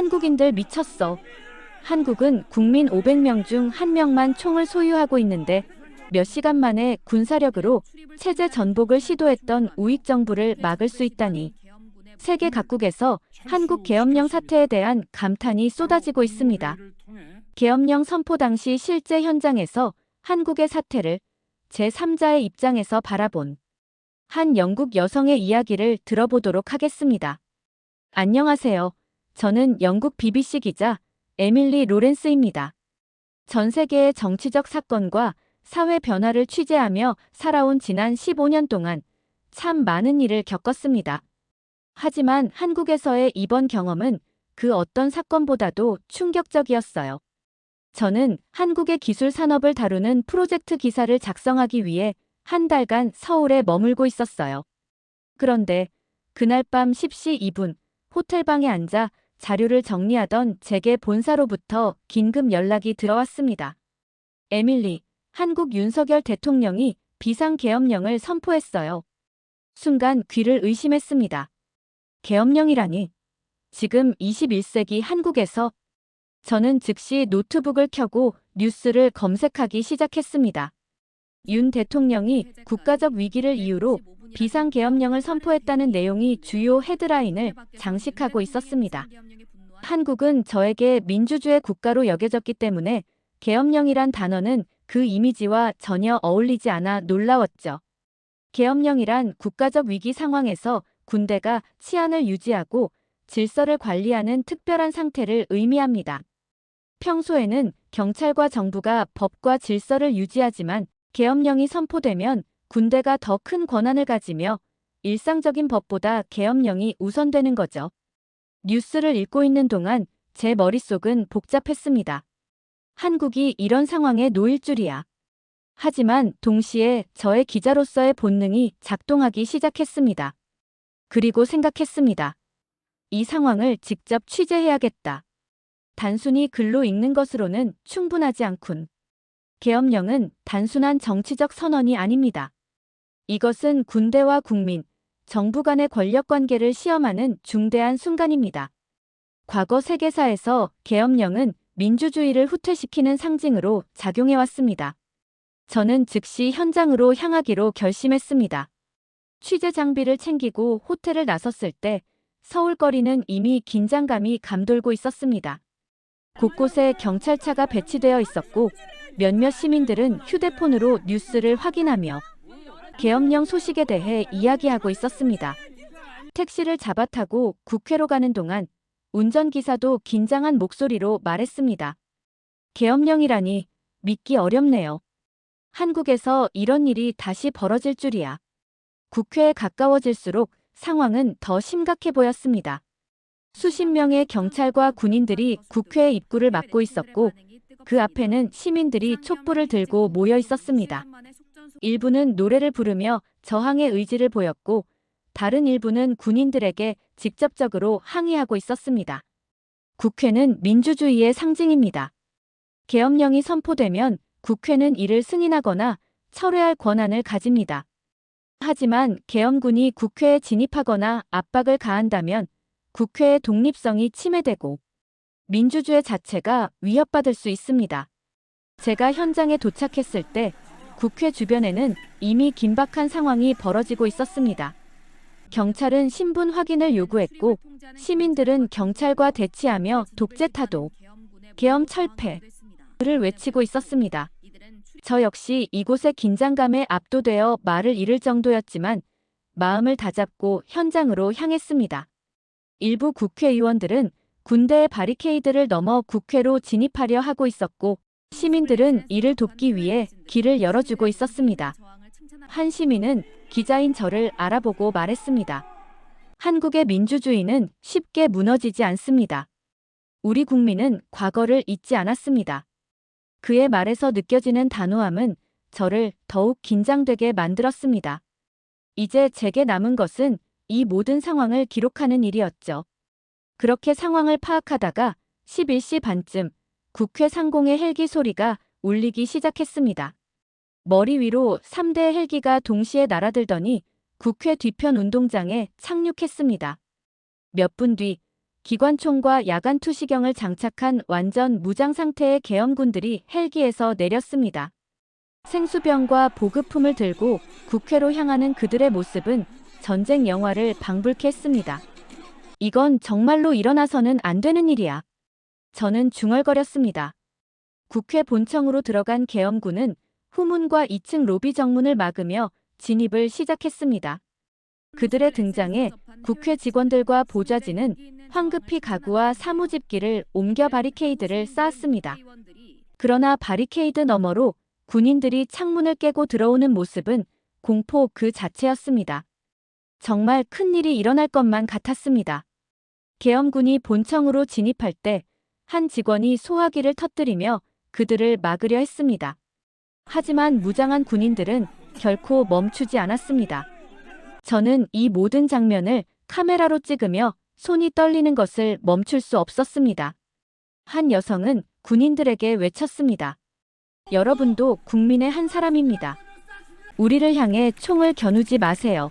한국인들 미쳤어. 한국은 국민 500명 중 1명만 총을 소유하고 있는데 몇 시간 만에 군사력으로 체제 전복을 시도했던 우익 정부를 막을 수 있다니. 세계 각국에서 한국 계엄령 사태에 대한 감탄이 쏟아지고 있습니다. 계엄령 선포 당시 실제 현장에서 한국의 사태를 제3자의 입장에서 바라본 한 영국 여성의 이야기를 들어보도록 하겠습니다. 안녕하세요. 저는 영국 BBC 기자 에밀리 로렌스입니다. 전 세계의 정치적 사건과 사회 변화를 취재하며 살아온 지난 15년 동안 참 많은 일을 겪었습니다. 하지만 한국에서의 이번 경험은 그 어떤 사건보다도 충격적이었어요. 저는 한국의 기술 산업을 다루는 프로젝트 기사를 작성하기 위해 한 달간 서울에 머물고 있었어요. 그런데 그날 밤 10시 2분 호텔방에 앉아 자료를 정리하던 제게 본사로부터 긴급 연락이 들어왔습니다. 에밀리, 한국 윤석열 대통령이 비상계엄령을 선포했어요. 순간 귀를 의심했습니다. 계엄령이라니. 지금 21세기 한국에서. 저는 즉시 노트북을 켜고 뉴스를 검색하기 시작했습니다. 윤 대통령이 국가적 위기를 이유로 비상계엄령을 선포했다는 내용이 주요 헤드라인을 장식하고 있었습니다. 한국은 저에게 민주주의 국가로 여겨졌기 때문에 계엄령이란 단어는 그 이미지와 전혀 어울리지 않아 놀라웠죠. 계엄령이란 국가적 위기 상황에서 군대가 치안을 유지하고 질서를 관리하는 특별한 상태를 의미합니다. 평소에는 경찰과 정부가 법과 질서를 유지하지만 계엄령이 선포되면 군대가 더 큰 권한을 가지며 일상적인 법보다 계엄령이 우선되는 거죠. 뉴스를 읽고 있는 동안 제 머릿속은 복잡했습니다. 한국이 이런 상황에 놓일 줄이야. 하지만 동시에 저의 기자로서의 본능이 작동하기 시작했습니다. 그리고 생각했습니다. 이 상황을 직접 취재해야겠다. 단순히 글로 읽는 것으로는 충분하지 않군. 계엄령은 단순한 정치적 선언이 아닙니다. 이것은 군대와 국민, 정부 간의 권력관계를 시험하는 중대한 순간입니다. 과거 세계사에서 계엄령은 민주주의를 후퇴시키는 상징으로 작용해왔습니다. 저는 즉시 현장으로 향하기로 결심했습니다. 취재 장비를 챙기고 호텔을 나섰을 때 서울거리는 이미 긴장감이 감돌고 있었습니다. 곳곳에 경찰차가 배치되어 있었고 몇몇 시민들은 휴대폰으로 뉴스를 확인하며 계엄령 소식에 대해 이야기하고 있었습니다. 택시를 잡아타고 국회로 가는 동안 운전기사도 긴장한 목소리로 말했습니다. 계엄령이라니 믿기 어렵네요. 한국에서 이런 일이 다시 벌어질 줄이야. 국회에 가까워질수록 상황은 더 심각해 보였습니다. 수십 명의 경찰과 군인들이 국회 입구를 막고 있었고 그 앞에는 시민들이 촛불을 들고 모여 있었습니다. 일부는 노래를 부르며 저항의 의지를 보였고 다른 일부는 군인들에게 직접적으로 항의하고 있었습니다. 국회는 민주주의의 상징입니다. 계엄령이 선포되면 국회는 이를 승인하거나 철회할 권한을 가집니다. 하지만 계엄군이 국회에 진입하거나 압박을 가한다면 국회의 독립성이 침해되고 민주주의 자체가 위협받을 수 있습니다. 제가 현장에 도착했을 때 국회 주변에는 이미 긴박한 상황이 벌어지고 있었습니다. 경찰은 신분 확인을 요구했고 시민들은 경찰과 대치하며 독재 타도, 계엄 철폐를 외치고 있었습니다. 저 역시 이곳의 긴장감에 압도되어 말을 잃을 정도였지만 마음을 다잡고 현장으로 향했습니다. 일부 국회의원들은 군대의 바리케이드를 넘어 국회로 진입하려 하고 있었고 시민들은 이를 돕기 위해 길을 열어주고 있었습니다. 한 시민은 기자인 저를 알아보고 말했습니다. 한국의 민주주의는 쉽게 무너지지 않습니다. 우리 국민은 과거를 잊지 않았습니다. 그의 말에서 느껴지는 단호함은 저를 더욱 긴장되게 만들었습니다. 이제 제게 남은 것은 이 모든 상황을 기록하는 일이었죠. 그렇게 상황을 파악하다가 11시 반쯤 국회 상공의 헬기 소리가 울리기 시작했습니다. 머리 위로 3대의 헬기가 동시에 날아들더니 국회 뒤편 운동장에 착륙했습니다. 몇 분 뒤 기관총과 야간 투시경을 장착한 완전 무장 상태의 계엄군들이 헬기에서 내렸습니다. 생수병과 보급품을 들고 국회로 향하는 그들의 모습은 전쟁 영화를 방불케 했습니다. 이건 정말로 일어나서는 안 되는 일이야. 저는 중얼거렸습니다. 국회 본청으로 들어간 계엄군은 후문과 2층 로비 정문을 막으며 진입을 시작했습니다. 그들의 등장에 국회 직원들과 보좌진은 황급히 가구와 사무집기를 옮겨 바리케이드를 쌓았습니다. 그러나 바리케이드 너머로 군인들이 창문을 깨고 들어오는 모습은 공포 그 자체였습니다. 정말 큰일이 일어날 것만 같았습니다. 계엄군이 본청으로 진입할 때 한 직원이 소화기를 터뜨리며 그들을 막으려 했습니다. 하지만 무장한 군인들은 결코 멈추지 않았습니다. 저는 이 모든 장면을 카메라로 찍으며 손이 떨리는 것을 멈출 수 없었습니다. 한 여성은 군인들에게 외쳤습니다. 여러분도 국민의 한 사람입니다. 우리를 향해 총을 겨누지 마세요.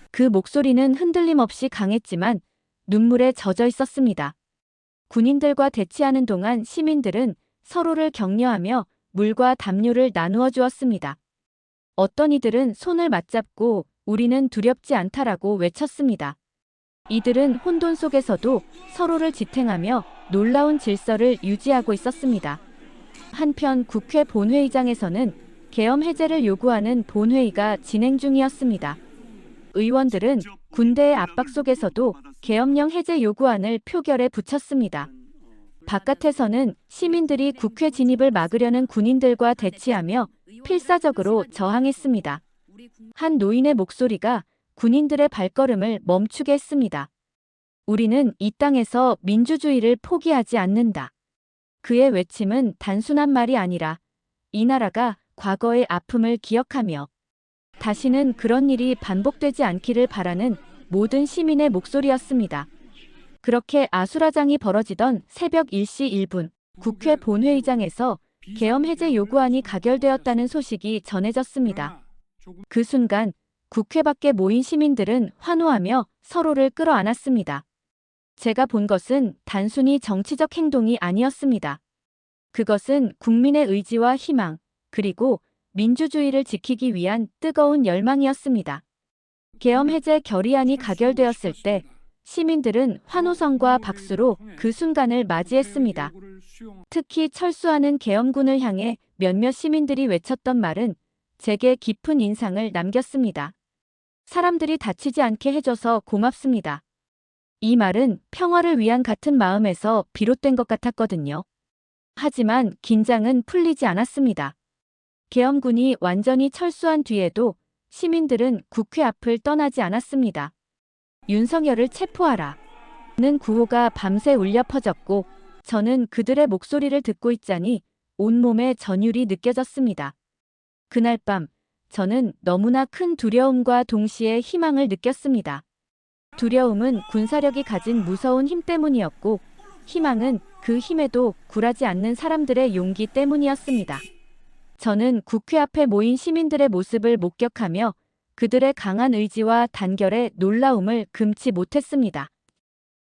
그 목소리는 흔들림 없이 강했지만 눈물에 젖어 있었습니다. 군인들과 대치하는 동안 시민들은 서로를 격려하며 물과 담요를 나누어 주었습니다. 어떤 이들은 손을 맞잡고 우리는 두렵지 않다라고 외쳤습니다. 이들은 혼돈 속에서도 서로를 지탱하며 놀라운 질서를 유지하고 있었습니다. 한편 국회 본회의장에서는 계엄 해제를 요구하는 본회의가 진행 중이었습니다. 의원들은 군대의 압박 속에서도 계엄령 해제 요구안을 표결에 붙였습니다. 바깥에서는 시민들이 국회 진입을 막으려는 군인들과 대치하며 필사적으로 저항했습니다. 한 노인의 목소리가 군인들의 발걸음을 멈추게 했습니다. 우리는 이 땅에서 민주주의를 포기하지 않는다. 그의 외침은 단순한 말이 아니라 이 나라가 과거의 아픔을 기억하며 다시는 그런 일이 반복되지 않기를 바라는 모든 시민의 목소리였습니다. 그렇게 아수라장이 벌어지던 새벽 1시 1분, 국회 본회의장에서 계엄 해제 요구안이 가결되었다는 소식이 전해졌습니다. 그 순간 국회 밖에 모인 시민들은 환호하며 서로를 끌어안았습니다. 제가 본 것은 단순히 정치적 행동이 아니었습니다. 그것은 국민의 의지와 희망, 그리고 민주주의를 지키기 위한 뜨거운 열망이었습니다. 계엄 해제 결의안이 가결되었을 때 시민들은 환호성과 박수로 그 순간을 맞이했습니다. 특히 철수하는 계엄군을 향해 몇몇 시민들이 외쳤던 말은 제게 깊은 인상을 남겼습니다. 사람들이 다치지 않게 해줘서 고맙습니다. 이 말은 평화를 위한 같은 마음에서 비롯된 것 같았거든요. 하지만 긴장은 풀리지 않았습니다. 계엄군이 완전히 철수한 뒤에도 시민들은 국회 앞을 떠나지 않았습니다. 윤석열을 체포하라. 는 구호가 밤새 울려 퍼졌고 저는 그들의 목소리를 듣고 있자니 온몸에 전율이 느껴졌습니다. 그날 밤 저는 너무나 큰 두려움과 동시에 희망을 느꼈습니다. 두려움은 군사력이 가진 무서운 힘 때문이었고 희망은 그 힘에도 굴하지 않는 사람들의 용기 때문이었습니다. 저는 국회 앞에 모인 시민들의 모습을 목격하며 그들의 강한 의지와 단결에 놀라움을 금치 못했습니다.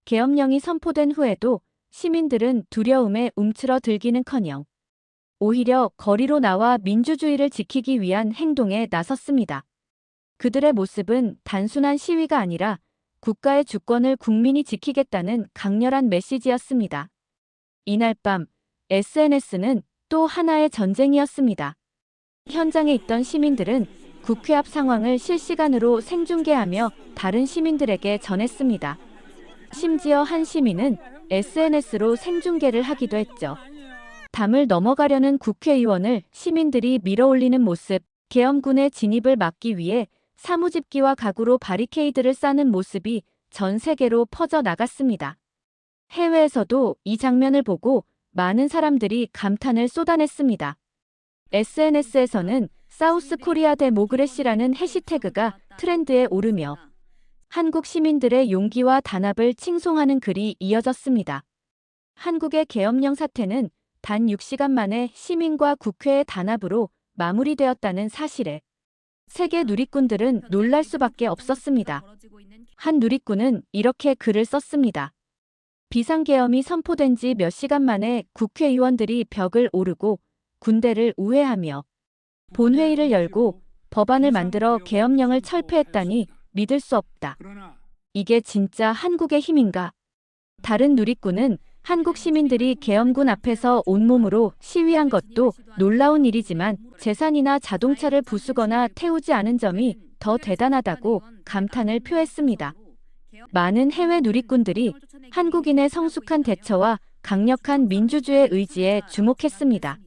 계엄령이 선포된 후에도 시민들은 두려움에 움츠러들기는커녕 오히려 거리로 나와 민주주의를 지키기 위한 행동에 나섰습니다. 그들의 모습은 단순한 시위가 아니라 국가의 주권을 국민이 지키겠다는 강렬한 메시지였습니다. 이날 밤 SNS는 또 하나의 전쟁이었습니다. 현장에 있던 시민들은 국회 앞 상황을 실시간으로 생중계하며 다른 시민들에게 전했습니다. 심지어 한 시민은 SNS로 생중계를 하기도 했죠. 담을 넘어가려는 국회의원을 시민들이 밀어올리는 모습, 계엄군의 진입을 막기 위해 사무집기와 가구로 바리케이드를 쌓는 모습이 전 세계로 퍼져 나갔습니다. 해외에서도 이 장면을 보고 많은 사람들이 감탄을 쏟아냈습니다. SNS에서는 사우스 코리아 데모크래시라는 해시태그가 트렌드에 오르며 한국 시민들의 용기와 단합을 칭송하는 글이 이어졌습니다. 한국의 계엄령 사태는 단 6시간 만에 시민과 국회의 단합으로 마무리되었다는 사실에 세계 누리꾼들은 놀랄 수밖에 없었습니다. 한 누리꾼은 이렇게 글을 썼습니다. 비상계엄이 선포된 지 몇 시간 만에 국회의원들이 벽을 오르고 군대를 우회하며 본회의를 열고 법안을 만들어 계엄령을 철폐했다니 믿을 수 없다. 이게 진짜 한국의 힘인가? 다른 누리꾼은 한국 시민들이 계엄군 앞에서 온몸으로 시위한 것도 놀라운 일이지만 재산이나 자동차를 부수거나 태우지 않은 점이 더 대단하다고 감탄을 표했습니다. 많은 해외 누리꾼들이 한국인의 성숙한 대처와 강력한 민주주의 의지에 주목했습니다.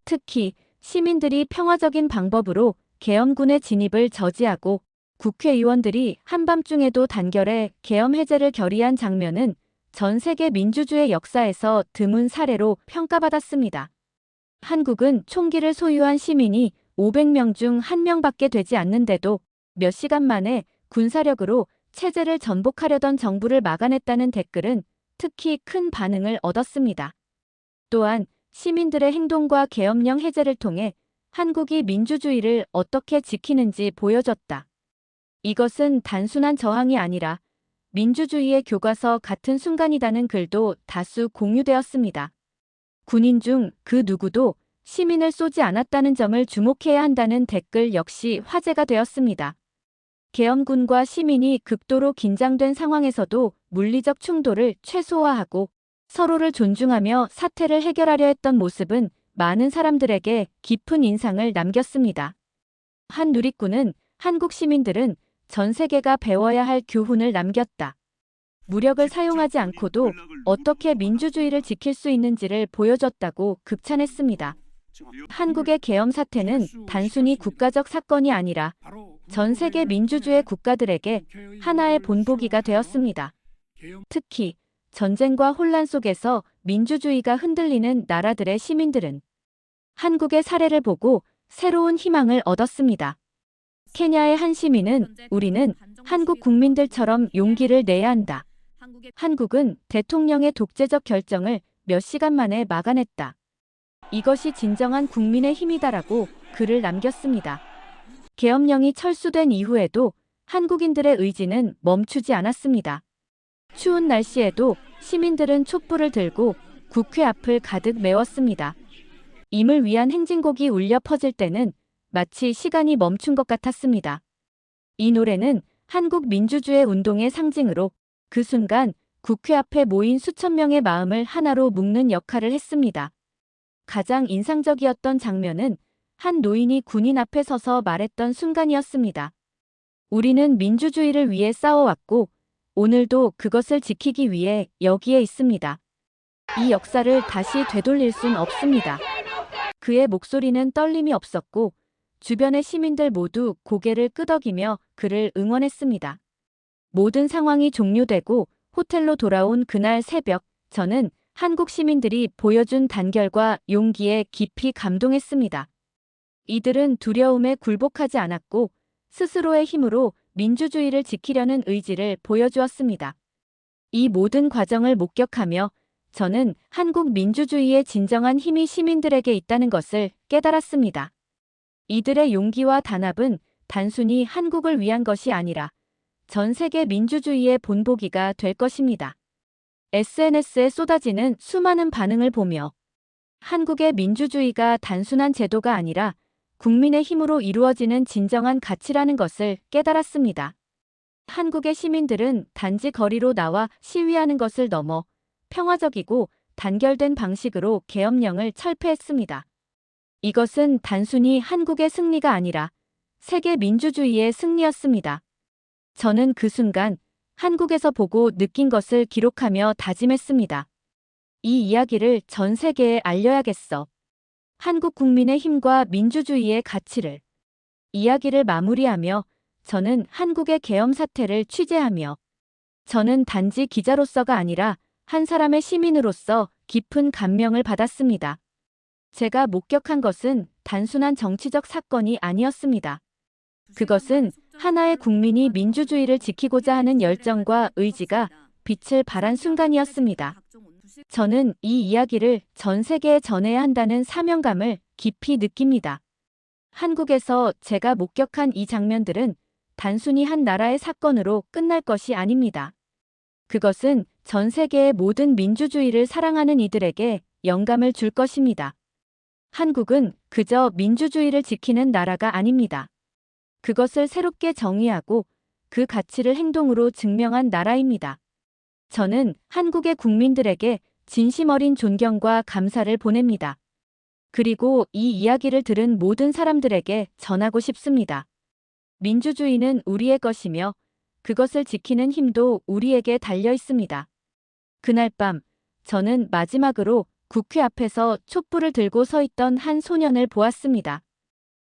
특히 시민들이 평화적인 방법으로 계엄군의 진입을 저지하고 국회의원들이 한밤중에도 단결해 계엄 해제를 결의한 장면은 전 세계 민주주의 역사에서 드문 사례로 평가받았습니다. 한국은 총기를 소유한 시민이 500명 중 1명밖에 되지 않는데도 몇 시간 만에 군사력으로 체제를 전복하려던 정부를 막아냈다는 댓글은 특히 큰 반응을 얻었습니다. 또한 시민들의 행동과 계엄령 해제를 통해 한국이 민주주의를 어떻게 지키는지 보여줬다. 이것은 단순한 저항이 아니라 민주주의의 교과서 같은 순간이라는 글도 다수 공유되었습니다. 군인 중 그 누구도 시민을 쏘지 않았다는 점을 주목해야 한다는 댓글 역시 화제가 되었습니다. 계엄군과 시민이 극도로 긴장된 상황에서도 물리적 충돌을 최소화하고 서로를 존중하며 사태를 해결하려 했던 모습은 많은 사람들에게 깊은 인상을 남겼습니다. 한 누리꾼은 한국 시민들은 전 세계가 배워야 할 교훈을 남겼다. 무력을 사용하지 않고도 어떻게 민주주의를 지킬 수 있는지를 보여줬다고 극찬했습니다. 한국의 계엄 사태는 단순히 국가적 사건이 아니라 전 세계 민주주의 국가들에게 하나의 본보기가 되었습니다. 특히 전쟁과 혼란 속에서 민주주의가 흔들리는 나라들의 시민들은 한국의 사례를 보고 새로운 희망을 얻었습니다. 케냐의 한 시민은 우리는 한국 국민들처럼 용기를 내야 한다. 한국은 대통령의 독재적 결정을 몇 시간 만에 막아냈다. 이것이 진정한 국민의 힘이다라고 글을 남겼습니다. 계엄령이 철수된 이후에도 한국인들의 의지는 멈추지 않았습니다. 추운 날씨에도 시민들은 촛불을 들고 국회 앞을 가득 메웠습니다. 임을 위한 행진곡이 울려 퍼질 때는 마치 시간이 멈춘 것 같았습니다. 이 노래는 한국 민주주의 운동의 상징으로 그 순간 국회 앞에 모인 수천 명의 마음을 하나로 묶는 역할을 했습니다. 가장 인상적이었던 장면은 한 노인이 군인 앞에 서서 말했던 순간이었습니다. 우리는 민주주의를 위해 싸워왔고 오늘도 그것을 지키기 위해 여기에 있습니다. 이 역사를 다시 되돌릴 순 없습니다. 그의 목소리는 떨림이 없었고 주변의 시민들 모두 고개를 끄덕이며 그를 응원했습니다. 모든 상황이 종료되고 호텔로 돌아온 그날 새벽, 저는 한국 시민들이 보여준 단결과 용기에 깊이 감동했습니다. 이들은 두려움에 굴복하지 않았고 스스로의 힘으로 민주주의를 지키려는 의지를 보여주었습니다. 이 모든 과정을 목격하며 저는 한국 민주주의의 진정한 힘이 시민들에게 있다는 것을 깨달았습니다. 이들의 용기와 단합은 단순히 한국을 위한 것이 아니라 전 세계 민주주의의 본보기가 될 것입니다. SNS에 쏟아지는 수많은 반응을 보며 한국의 민주주의가 단순한 제도가 아니라 국민의 힘으로 이루어지는 진정한 가치라는 것을 깨달았습니다. 한국의 시민들은 단지 거리로 나와 시위하는 것을 넘어 평화적이고 단결된 방식으로 계엄령을 철폐했습니다. 이것은 단순히 한국의 승리가 아니라 세계 민주주의의 승리였습니다. 저는 그 순간 한국에서 보고 느낀 것을 기록하며 다짐했습니다. 이 이야기를 전 세계에 알려야겠어. 한국 국민의 힘과 민주주의의 가치를. 이야기를 마무리하며 저는 한국의 계엄 사태를 취재하며 저는 단지 기자로서가 아니라 한 사람의 시민으로서 깊은 감명을 받았습니다. 제가 목격한 것은 단순한 정치적 사건이 아니었습니다. 그것은 하나의 국민이 민주주의를 지키고자 하는 열정과 의지가 빛을 발한 순간이었습니다. 저는 이 이야기를 전 세계에 전해야 한다는 사명감을 깊이 느낍니다. 한국에서 제가 목격한 이 장면들은 단순히 한 나라의 사건으로 끝날 것이 아닙니다. 그것은 전 세계의 모든 민주주의를 사랑하는 이들에게 영감을 줄 것입니다. 한국은 그저 민주주의를 지키는 나라가 아닙니다. 그것을 새롭게 정의하고 그 가치를 행동으로 증명한 나라입니다. 저는 한국의 국민들에게 진심 어린 존경과 감사를 보냅니다. 그리고 이 이야기를 들은 모든 사람들에게 전하고 싶습니다. 민주주의는 우리의 것이며 그것을 지키는 힘도 우리에게 달려 있습니다. 그날 밤, 저는 마지막으로 국회 앞에서 촛불을 들고 서 있던 한 소년을 보았습니다.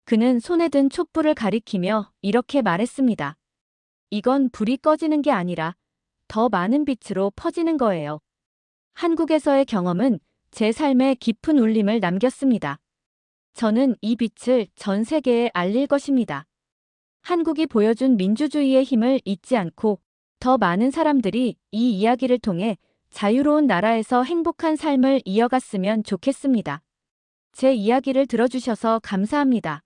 그는 손에 든 촛불을 가리키며 이렇게 말했습니다. 이건 불이 꺼지는 게 아니라 더 많은 빛으로 퍼지는 거예요. 한국에서의 경험은 제 삶에 깊은 울림을 남겼습니다. 저는 이 빛을 전 세계에 알릴 것입니다. 한국이 보여준 민주주의의 힘을 잊지 않고 더 많은 사람들이 이 이야기를 통해 자유로운 나라에서 행복한 삶을 이어갔으면 좋겠습니다. 제 이야기를 들어주셔서 감사합니다.